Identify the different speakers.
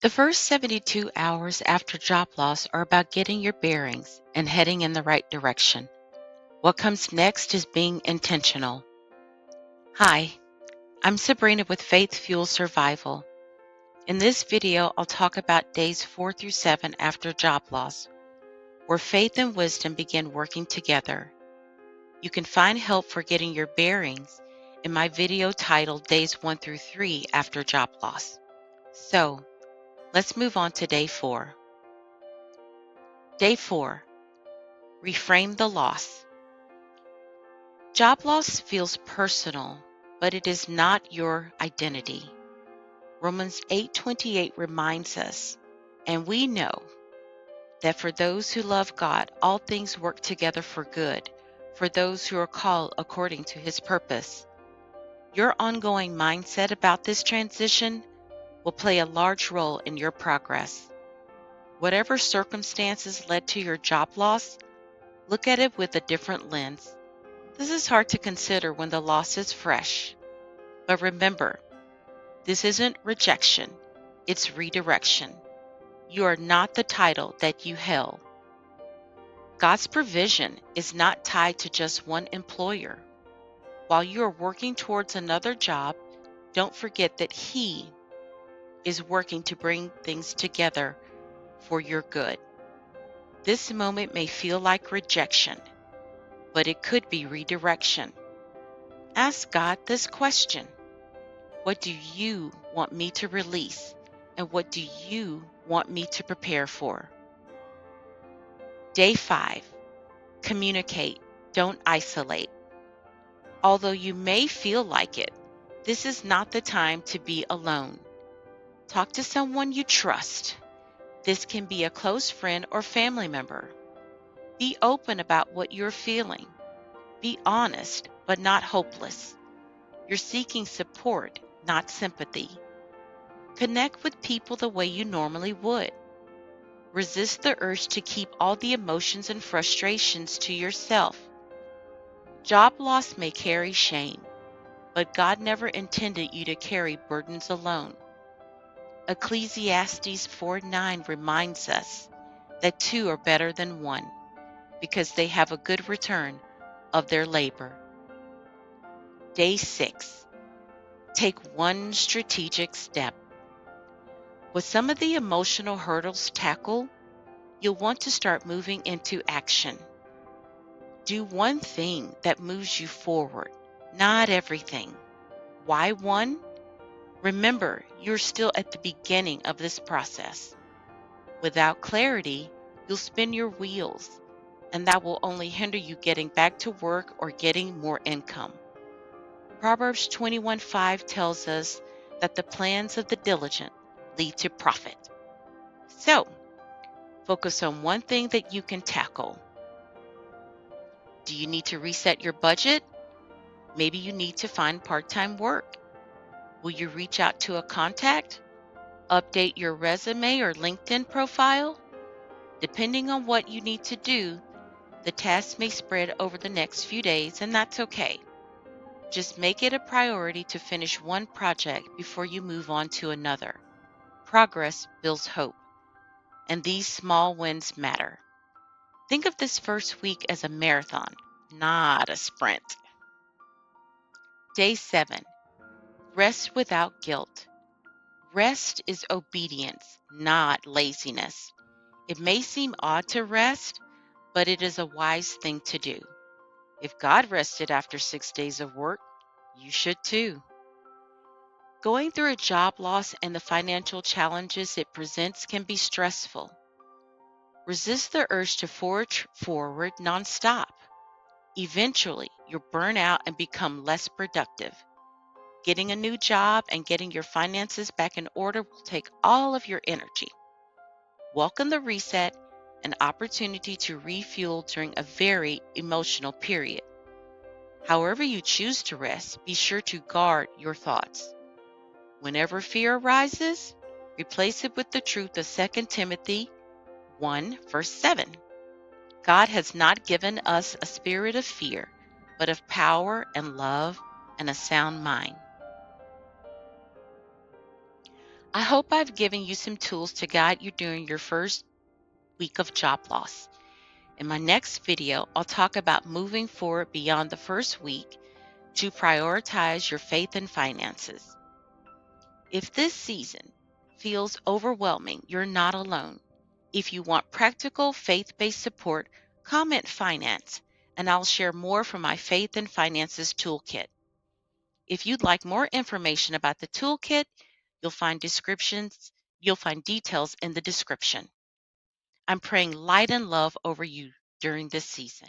Speaker 1: The first 72 hours after job loss are about getting your bearings and heading in the right direction. What comes next is being intentional. Hi, I'm Sabrina with Faith Fuel Survival. In this video, I'll talk about days 4 through 7 after job loss, where faith and wisdom begin working together. You can find help for getting your bearings in my video titled Days 1 through 3 after job loss. So, let's move on to day 4. Day 4. Reframe the loss. Job loss feels personal, but it is not your identity. Romans 8:28 reminds us, and we know that for those who love God, all things work together for good, for those who are called according to his purpose. Your ongoing mindset about this transition will play a large role in your progress. Whatever circumstances led to your job loss, look at it with a different lens. This is hard to consider when the loss is fresh. But remember, this isn't rejection, it's redirection. You are not the title that you held. God's provision is not tied to just one employer. While you are working towards another job, don't forget that He is working to bring things together for your good. This moment may feel like rejection, but it could be redirection. Ask God this question: what do you want me to release? And what do you want me to prepare for? Day 5. Communicate. Don't isolate. Although you may feel like it, this is not the time to be alone. Talk to someone you trust. This can be a close friend or family member. Be open about what you're feeling. Be honest, but not hopeless. You're seeking support, not sympathy. Connect with people the way you normally would. Resist the urge to keep all the emotions and frustrations to yourself. Job loss may carry shame, but God never intended you to carry burdens alone. Ecclesiastes 4:9 reminds us that two are better than one, because they have a good return of their labor. Day 6. Take one strategic step. With some of the emotional hurdles tackled, you'll want to start moving into action. Do one thing that moves you forward, not everything. Why one? Remember, you're still at the beginning of this process. Without clarity, you'll spin your wheels, and that will only hinder you getting back to work or getting more income. Proverbs 21:5 tells us that the plans of the diligent lead to profit. So, focus on one thing that you can tackle. Do you need to reset your budget? Maybe you need to find part-time work. Will you reach out to a contact? Update your resume or LinkedIn profile? Depending on what you need to do, the task may spread over the next few days, and that's okay. Just make it a priority to finish one project before you move on to another. Progress builds hope, and these small wins matter. Think of this first week as a marathon, not a sprint. Day 7. Rest without guilt. Rest is obedience, not laziness. It may seem odd to rest, but it is a wise thing to do. If God rested after 6 days of work, you should too. Going through a job loss and the financial challenges it presents can be stressful. Resist the urge to forge forward nonstop. Eventually, you'll burn out and become less productive. Getting a new job and getting your finances back in order will take all of your energy. Welcome the reset, an opportunity to refuel during a very emotional period. However you choose to rest, be sure to guard your thoughts. Whenever fear arises, replace it with the truth of 2 Timothy 1, verse 7. God has not given us a spirit of fear, but of power and love and a sound mind. I hope I've given you some tools to guide you during your first week of job loss. In my next video, I'll talk about moving forward beyond the first week to prioritize your faith and finances. If this season feels overwhelming, you're not alone. If you want practical faith-based support, comment finance, and I'll share more from my Faith and Finances Toolkit. If you'd like more information about the toolkit, you'll find details in the description. I'm praying light and love over you during this season.